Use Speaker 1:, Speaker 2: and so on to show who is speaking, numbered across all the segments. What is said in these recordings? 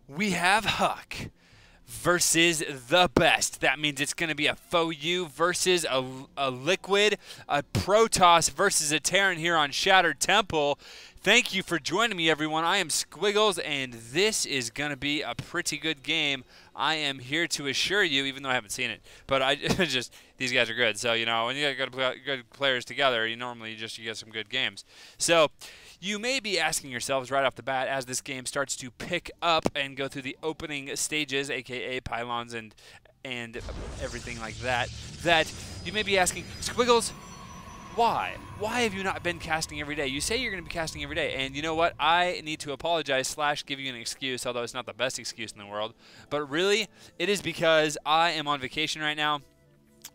Speaker 1: We have Huck versus the best. That means it's going to be a FOU versus a Liquid, a Protoss versus a Terran here on Shattered Temple. Thank you for joining me, everyone. I am Squiggles, and this is going to be a pretty good game. I am here to assure you, even though I haven't seen it, but I just these guys are good. So when you got good players together, you get some good games. So you may be asking yourselves right off the bat as this game starts to pick up and go through the opening stages, aka pylons and everything like that, that you may be asking, Squiggles, why? Why have you not been casting every day? You say you're going to be casting every day, and you know what? I need to apologize / give you an excuse, although it's not the best excuse in the world. But really, it is because I am on vacation right now.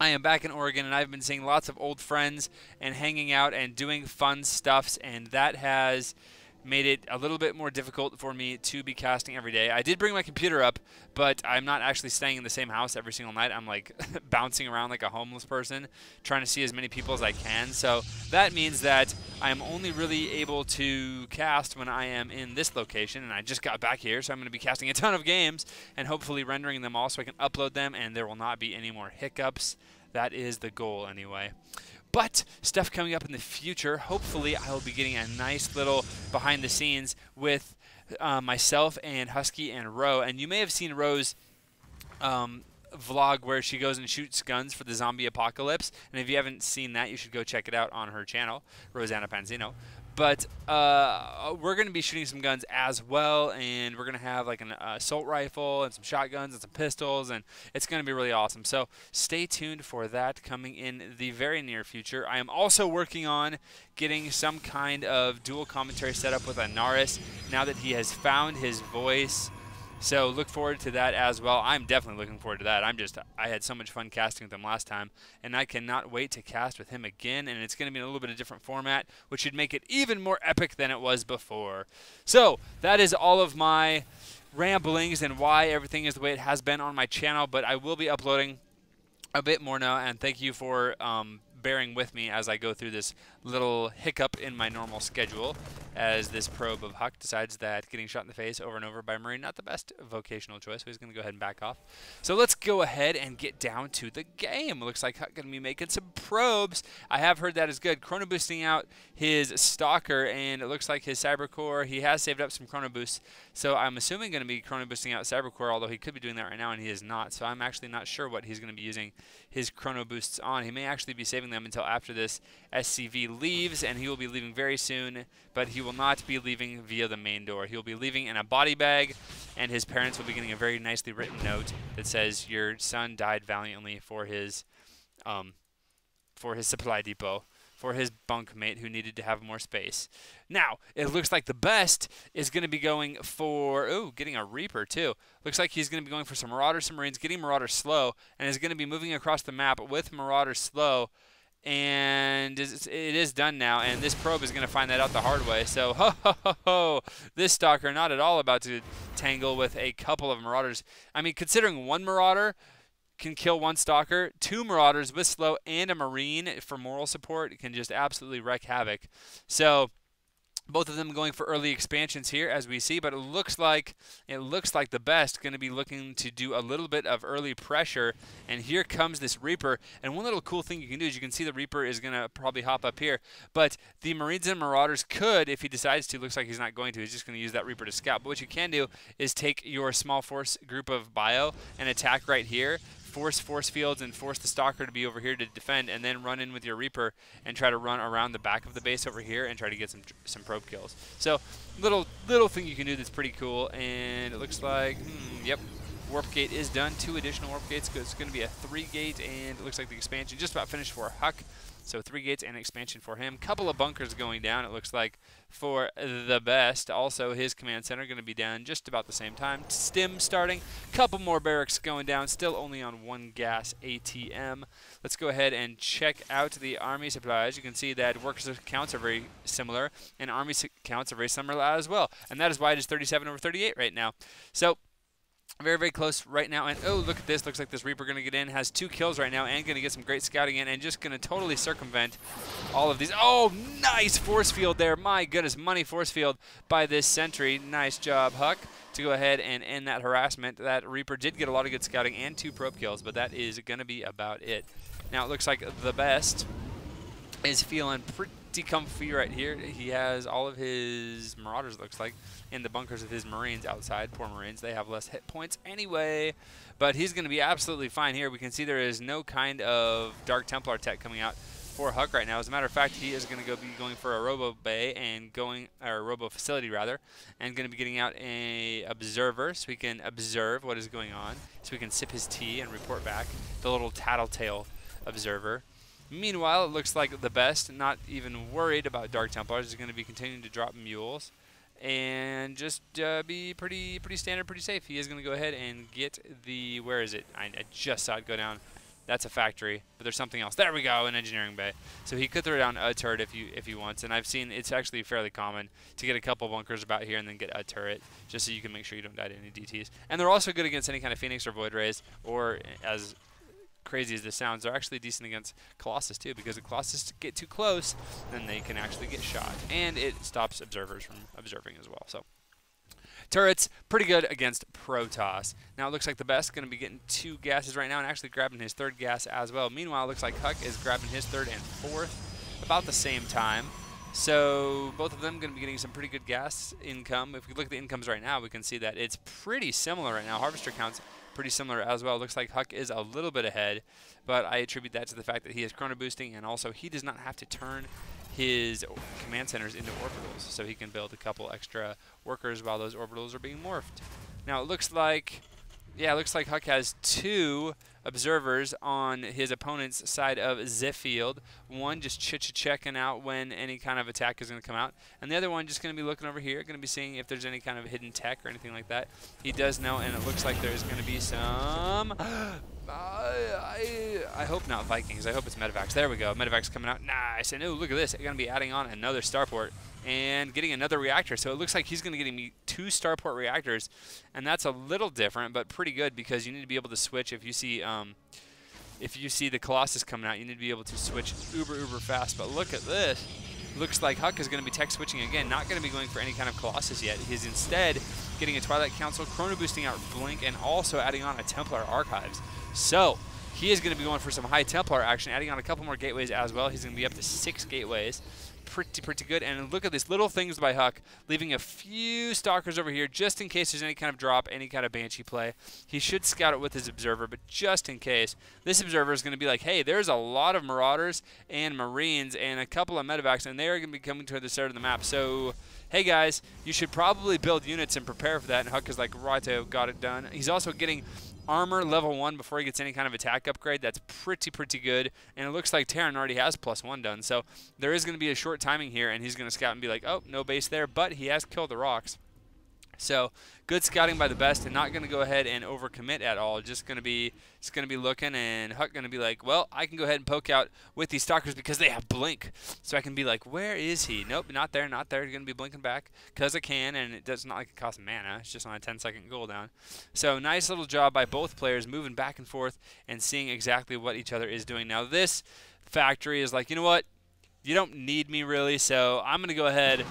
Speaker 1: I am back in Oregon, and I've been seeing lots of old friends and hanging out and doing fun stuffs, and that has made it a little bit more difficult for me to be casting every day. I did bring my computer up, but I'm not actually staying in the same house every single night. I'm like bouncing around like a homeless person, trying to see as many people as I can. So that means that I'm only really able to cast when I am in this location, and I just got back here, so I'm going to be casting a ton of games and hopefully rendering them all so I can upload them, and there will not be any more hiccups. That is the goal anyway. But stuff coming up in the future, hopefully I will be getting a nice little behind the scenes with myself and Husky and Ro. And you may have seen Ro's vlog where she goes and shoots guns for the zombie apocalypse. And if you haven't seen that, you should go check it out on her channel, Rosanna Panzino. But we're going to be shooting some guns as well, and we're going to have like an assault rifle and some shotguns and some pistols, and it's going to be really awesome. So stay tuned for that coming in the very near future. I am also working on getting some kind of dual commentary set up with Anaris now that he has found his voice. So look forward to that as well. I'm definitely looking forward to that. I had so much fun casting with him last time, and I cannot wait to cast with him again, and it's going to be in a little bit of a different format, which should make it even more epic than it was before. So that is all of my ramblings and why everything is the way it has been on my channel, but I will be uploading a bit more now, and thank you for bearing with me as I go through this little hiccup in my normal schedule as this probe of Huck decides that getting shot in the face over and over by a Marine, not the best vocational choice, so he's going to go ahead and back off. So let's go ahead and get down to the game. It looks like Huck going to be making some probes. I have heard that is good. Chrono boosting out his Stalker, and it looks like his Cybercore, he has saved up some Chrono boosts, so I'm assuming going to be Chrono boosting out Cybercore, although he could be doing that right now, and he is not, so I'm actually not sure what he's going to be using his Chrono boosts on. He may actually be saving them until after this SCV leaves, and he will be leaving very soon, but he will not be leaving via the main door. He will be leaving in a body bag, and his parents will be getting a very nicely written note that says, "Your son died valiantly for his supply depot, for his bunkmate who needed to have more space." Now, it looks like the best is going to be going for, getting a Reaper too. Looks like he's going to be going for some Marauders, some Marines, getting Marauders slow, and is going to be moving across the map with Marauders slow. And it is done now, and this probe is going to find that out the hard way. So, this Stalker not at all about to tangle with a couple of Marauders. I mean, considering one Marauder can kill one Stalker, two Marauders with slow and a Marine for moral support can just absolutely wreak havoc. So both of them going for early expansions here, as we see, but it looks like the best going to be looking to do a little bit of early pressure, and here comes this Reaper. And one little cool thing you can do is you can see the Reaper is going to probably hop up here, but the Marines and Marauders could, if he decides to, looks like he's not going to, he's just going to use that Reaper to scout. But what you can do is take your small force group of bio and attack right here, force fields and force the Stalker to be over here to defend, and then run in with your Reaper and try to run around the back of the base over here and try to get some probe kills. So little thing you can do that's pretty cool, and it looks like, yep, warp gate is done. 2 additional warp gates, because it's going to be a 3 gate, and it looks like the expansion just about finished for Huck. So 3 gates and expansion for him. Couple of bunkers going down, it looks like, for the best. Also, his command center going to be down just about the same time. Stim starting. Couple more barracks going down. Still only on 1 gas ATM. Let's go ahead and check out the army supplies. You can see that workers counts are very similar, and army counts are very similar as well. And that is why it is 37 over 38 right now. So Very, very close right now. And, oh, look at this. Looks like this Reaper going to get in. Has 2 kills right now and going to get some great scouting in and just going to totally circumvent all of these. Oh, nice force field there. My goodness, money force field by this sentry. Nice job, Huck, to go ahead and end that harassment. That Reaper did get a lot of good scouting and 2 probe kills, but that is going to be about it. Now, it looks like the best is feeling pretty comfy right here. He has all of his Marauders, it looks like, in the bunkers of his Marines outside. Poor Marines, they have less hit points anyway, but he's going to be absolutely fine here. We can see there is no kind of Dark Templar tech coming out for Huck right now. As a matter of fact, he is going to be going for a Robo Bay and or Robo Facility rather, and going to be getting out a Observer so we can observe what is going on, so we can sip his tea and report back. The little Tattletale Observer. Meanwhile, it looks like the best, not even worried about Dark Templars, is going to be continuing to drop mules and just be pretty standard, pretty safe. He is going to go ahead and get the, where is it? I just saw it go down. That's a factory, but there's something else. There we go, an engineering bay. So he could throw down a turret if he wants, and I've seen it's actually fairly common to get a couple bunkers about here and then get a turret, just so you can make sure you don't die to any DTs. And they're also good against any kind of Phoenix or Void Rays, or as crazy as this sounds, they're actually decent against Colossus too, because if Colossus get too close, then they can actually get shot, and it stops observers from observing as well. So turrets, pretty good against Protoss. Now it looks like the best going to be getting 2 gases right now and actually grabbing his 3rd gas as well. Meanwhile, it looks like Huck is grabbing his 3rd and 4th about the same time. So both of them going to be getting some pretty good gas income. If we look at the incomes right now, we can see that it's pretty similar right now. Harvester counts pretty similar as well. Looks like Huck is a little bit ahead, but I attribute that to the fact that he is chrono boosting, and also he does not have to turn his command centers into orbitals, so he can build a couple extra workers while those orbitals are being morphed. Now it looks like, yeah, it looks like Huck has 2 observers on his opponent's side of the field. One just checking out when any kind of attack is going to come out, and the other one just going to be looking over here, going to be seeing if there's any kind of hidden tech or anything like that. He does know, and it looks like there's going to be some I hope not Vikings. I hope it's Medivacs. There we go. Medivacs coming out. Nice. And oh, look at this. They're going to be adding on another starport and getting another reactor. So it looks like he's going to get me 2 starport reactors, and that's a little different, but pretty good, because you need to be able to switch if you see the Colossus coming out. You need to be able to switch uber fast. But look at this. Looks like Huck is going to be tech switching again. Not going to be going for any kind of Colossus yet. He's instead getting a Twilight Council, chrono boosting out Blink, and also adding on a Templar Archives. So he is going to be going for some high Templar action, adding on a couple more gateways as well. He's going to be up to 6 gateways. Pretty good. And look at these little things by Huck, leaving a few Stalkers over here just in case there's any kind of drop, any kind of Banshee play. He should scout it with his Observer, but just in case, this Observer is going to be like, hey, there's a lot of Marauders and Marines and a couple of Medivacs, and they are going to be coming to the center of the map. So, hey guys, you should probably build units and prepare for that. And Huck is like, righto, got it done. He's also getting armor level 1 before he gets any kind of attack upgrade. That's pretty good. And it looks like Terran already has +1 done. So there is going to be a short timing here, and he's going to scout and be like, oh, no base there. But he has killed the rocks. So good scouting by the best, and not going to go ahead and overcommit at all. Just going to be looking, and Huck going to be like, well, I can go ahead and poke out with these Stalkers because they have blink. So I can be like, where is he? Nope, not there, not there. He's going to be blinking back because I can, and it does not like it costs mana. It's just on a 10-second cooldown. So nice little job by both players moving back and forth and seeing exactly what each other is doing. Now this factory is like, you know what? You don't need me really, so I'm going to go ahead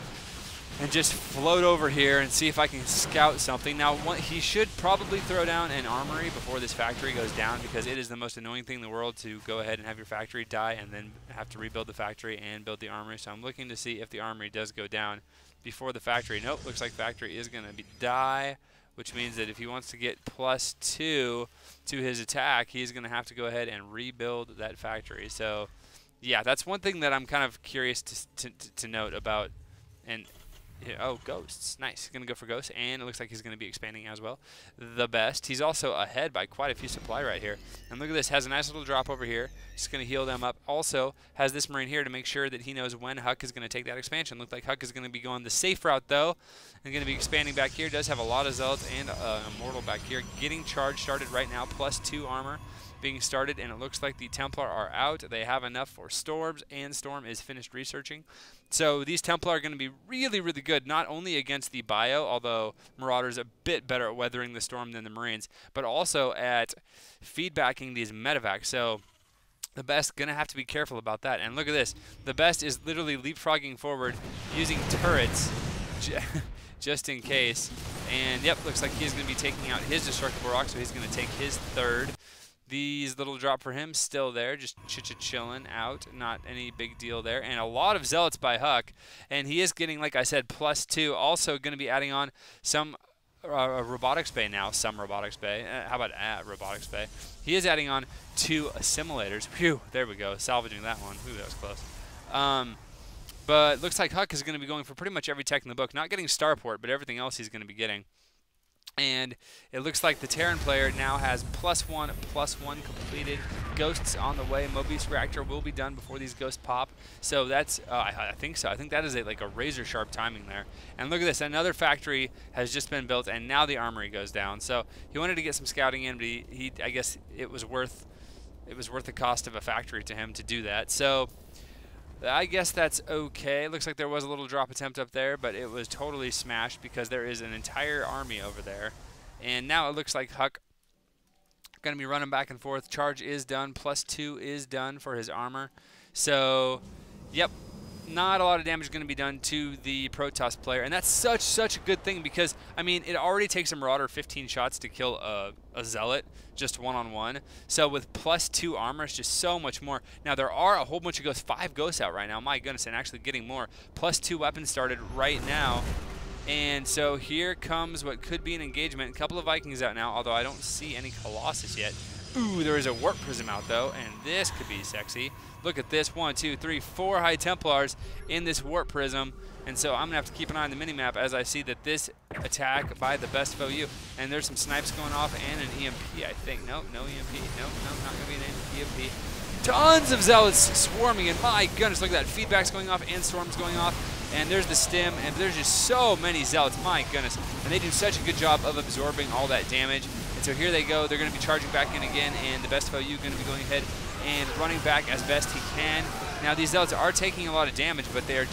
Speaker 1: and just float over here and see if I can scout something. Now, he should probably throw down an armory before this factory goes down, because it is the most annoying thing in the world to go ahead and have your factory die and then have to rebuild the factory and build the armory. So I'm looking to see if the armory does go down before the factory. Nope, looks like factory is going to die, which means that if he wants to get +2 to his attack, he's going to have to go ahead and rebuild that factory. So, yeah, that's one thing that I'm kind of curious to note about. And yeah, oh, ghosts. Nice. He's going to go for ghosts, and it looks like he's going to be expanding as well. The best. He's also ahead by quite a few supply right here. And look at this. Has a nice little drop over here. Just going to heal them up. Also has this Marine here to make sure that he knows when Huck is going to take that expansion. Looks like Huck is going to be going the safe route, though, and going to be expanding back here. Does have a lot of Zealots and Immortal back here. Getting charge started right now, +2 armor being started, and it looks like the Templar are out. They have enough for Storms, and Storm is finished researching. So these Templar are going to be really, really good, not only against the Bio, although Marauder's a bit better at weathering the Storm than the Marines, but also at feedbacking these medevacs. So TheBest going to have to be careful about that. And look at this. TheBest is literally leapfrogging forward using turrets just in case. And, yep, looks like he's going to be taking out his Destructible Rock, so he's going to take his third. These little drop for him still there, just chilling out. Not any big deal there. And a lot of Zealots by Huck. And he is getting, like I said, +2. Also going to be adding on some robotics bay now. Some robotics bay. How about robotics bay? He is adding on 2 assimilators. Phew, there we go. Salvaging that one. Ooh, that was close. But looks like Huck is going to be going for pretty much every tech in the book. Not getting Starport, but everything else he's going to be getting. And it looks like the Terran player now has +1/+1 completed. Ghosts on the way. Mobius Reactor will be done before these ghosts pop. So that's, I think so. I think that is like a razor sharp timing there. And look at this. Another factory has just been built, and now the armory goes down. So he wanted to get some scouting in, but he I guess it was worth the cost of a factory to him to do that. So I guess that's okay. Looks like there was a little drop attempt up there, but it was totally smashed because there is an entire army over there. And now it looks like Huck going to be running back and forth. Charge is done. +2 is done for his armor. So, yep, not a lot of damage going to be done to the Protoss player. And that's such a good thing because, I mean, it already takes a Marauder 15 shots to kill a Zealot just one-on-one. So with +2 armor, it's just so much more. Now, there are a whole bunch of ghosts. 5 ghosts out right now. My goodness, and actually getting more. +2 weapons started right now. And so here comes what could be an engagement. A couple of Vikings out now, although I don't see any Colossus yet. Ooh, there is a Warp Prism out, though, and this could be sexy. Look at this. 1, 2, 3, 4 High Templars in this Warp Prism. And so I'm going to have to keep an eye on the minimap as I see that this attack by TheBestfOu, and there's some snipes going off and an EMP, I think. Nope, no EMP. Nope, not going to be an EMP. Tons of Zealots swarming, and my goodness, look at that. Feedback's going off and Storm's going off. And there's the stim, and there's just so many Zealots, my goodness. And they do such a good job of absorbing all that damage. And so here they go. They're going to be charging back in again, and TheBestfOu going to be going ahead and running back as best he can. Now, these Zealots are taking a lot of damage, but they're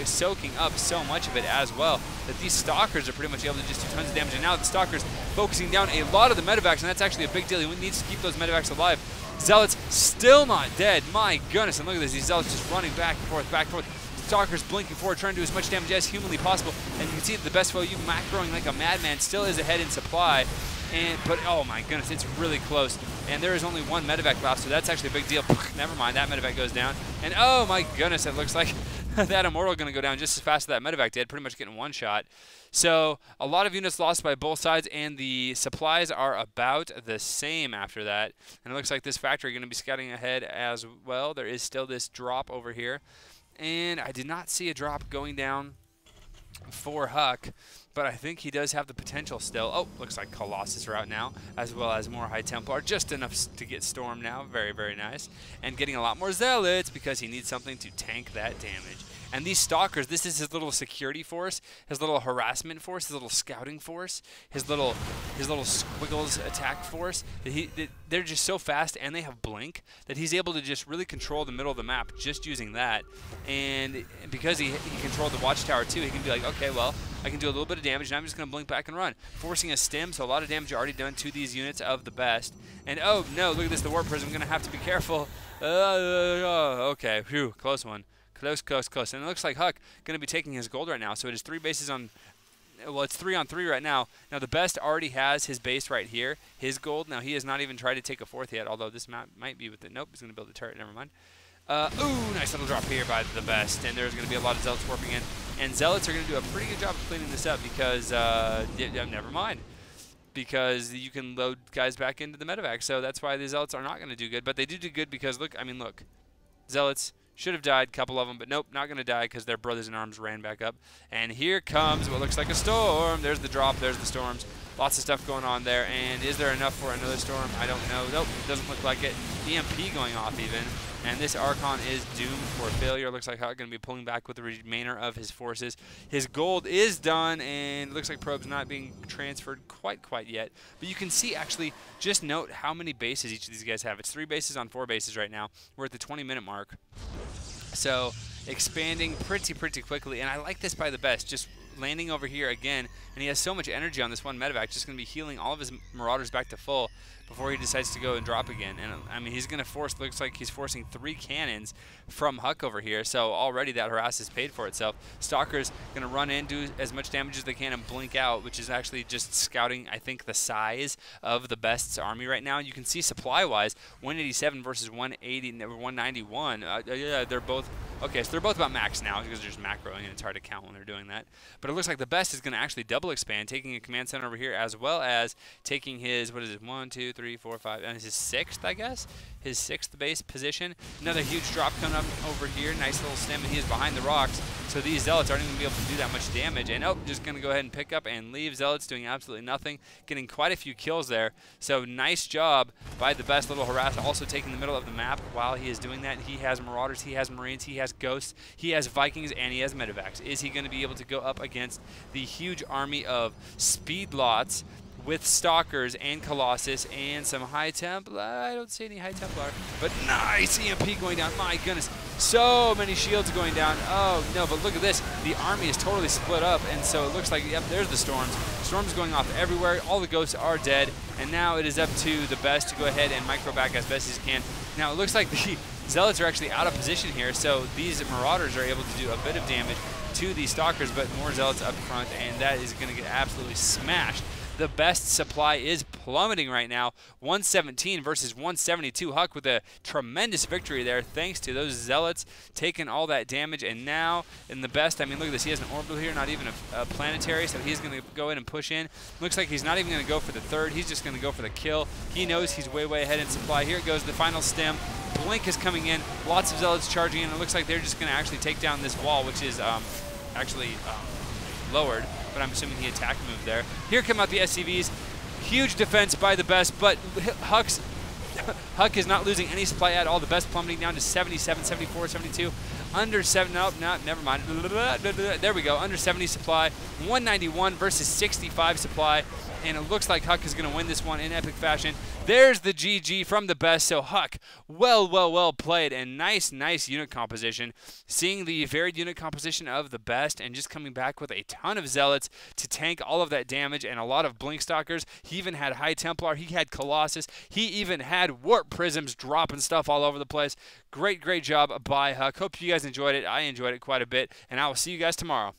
Speaker 1: soaking up so much of it as well that these Stalkers are pretty much able to just do tons of damage. And now the Stalkers focusing down a lot of the medevacs, and that's actually a big deal. He needs to keep those medevacs alive. Zealots still not dead. My goodness, and look at this. These Zealots just running back and forth, back and forth. Stalker's blinking forward, trying to do as much damage as humanly possible. And you can see that TheBestfOu macroing like a madman still is ahead in supply. But oh my goodness, it's really close. And there is only 1 medevac left, so that's actually a big deal. Never mind, that medevac goes down. And oh my goodness, it looks like that Immortal going to go down just as fast as that medevac did, pretty much getting 1 shot. So a lot of units lost by both sides, and the supplies are about the same after that. And it looks like this factory going to be scouting ahead as well. There is still this drop over here. And I did not see a drop going down for Huck, but I think he does have the potential still. Oh, looks like Colossus are out now, as well as more High Templar. Just enough to get Storm now. Very, very nice. And getting a lot more Zealots because he needs something to tank that damage. And these Stalkers, this is his little security force, his little harassment force, his little scouting force, his little squiggles attack force. They're just so fast, and they have blink, that he's able to just really control the middle of the map just using that. And because he controlled the watchtower too, he can be like, okay, well, I can do a little bit of damage, and I'm just going to blink back and run. Forcing a stim, so a lot of damage already done to these units of TheBest. And oh no, look at this, the Warp Prism. I'm going to have to be careful. Okay, phew, close one. Close. And it looks like Huck going to be taking his gold right now. So it is 3 bases on, well, it's 3 on 3 right now. Now, TheBest already has his base right here, his gold. Now, he has not even tried to take a 4th yet, although this map might be with it. Nope, he's going to build a turret. Never mind. Ooh, nice little drop here by TheBest. And there's going to be a lot of Zealots warping in. And Zealots are going to do a pretty good job of cleaning this up because, never mind. Because you can load guys back into the medevac. So that's why the Zealots are not going to do good. But they do good because, look, Zealots should have died, a couple of them, but nope, not going to die because their brothers in arms ran back up. And here comes what looks like a storm. There's the drop, there's the storms. Lots of stuff going on there. And is there enough for another storm? I don't know. Nope, doesn't look like it. EMP going off even. And this Archon is doomed for failure. Looks like HuK going to be pulling back with the remainder of his forces. His gold is done, and looks like Probe's not being transferred quite yet. But you can see, actually, just note how many bases each of these guys have. It's 3 bases on 4 bases right now. We're at the 20-minute mark. So expanding pretty quickly, and I like this by TheBest, just landing over here again, and he has so much energy on this one medevac, just going to be healing all of his Marauders back to full before he decides to go and drop again. And I mean, he's going to force, looks like he's forcing 3 cannons from HuK over here, so already that harass has paid for itself. Stalker's going to run in, do as much damage as they can, and blink out, which is actually just scouting, I think, the size of TheBest's army right now. You can see supply-wise, 187 versus 180, 191. Yeah, they're both, okay, so they're both about max now, because they're just macroing, and it's hard to count when they're doing that. But it looks like TheBest is going to actually double expand, taking a command center over here, as well as taking his, what is it, 1, 2, 3, 4, 5, and his 6th, I guess, his 6th base position. Another huge drop coming up over here, nice little stem, and he is behind the rocks, so these Zealots aren't even going to be able to do that much damage. And oh, just going to go ahead and pick up and leave. Zealots doing absolutely nothing, getting quite a few kills there, so nice job by TheBest. Little harass, also taking the middle of the map. While he is doing that, he has Marauders, he has Marines, he has Ghosts, he has Vikings, and he has medevacs. Is he going to be able to go up against the huge army of Speedlots with Stalkers and Colossus and some High Templar? I don't see any High Templar, but nice EMP going down. My goodness, so many shields going down. Oh no, but look at this. The army is totally split up, and so it looks like, yep, there's the storms. Storms going off everywhere. All the Ghosts are dead, and now it is up to TheBest to go ahead and micro back as best as he can. Now it looks like the Zealots are actually out of position here, so these Marauders are able to do a bit of damage to these Stalkers, but more Zealots up front, and that is going to get absolutely smashed. TheBest supply is plummeting right now, 117 versus 172. HuK with a tremendous victory there, thanks to those Zealots taking all that damage. And now in TheBest, I mean, look at this. He has an orbital here, not even a planetary, so he's going to go in and push in. Looks like he's not even going to go for the 3rd. He's just going to go for the kill. He knows he's way ahead in supply. Here it goes, the final stem. Blink is coming in. Lots of Zealots charging in. It looks like they're just going to actually take down this wall, which is actually lowered, but I'm assuming he attack moved there. Here come out the SCVs. Huge defense by TheBest, but HuK is not losing any supply at all. TheBest plummeting down to 77, 74, 72. Under 7, nope, never mind. There we go, under 70 supply. 191 versus 65 supply. And it looks like HuK is going to win this one in epic fashion. There's the GG from TheBest. So HuK, well played, and nice unit composition. Seeing the varied unit composition of TheBest and just coming back with a ton of Zealots to tank all of that damage and a lot of Blink Stalkers. He even had High Templar. He had Colossus. He even had Warp Prisms dropping stuff all over the place. Great job by HuK. Hope you guys enjoyed it. I enjoyed it quite a bit, and I will see you guys tomorrow.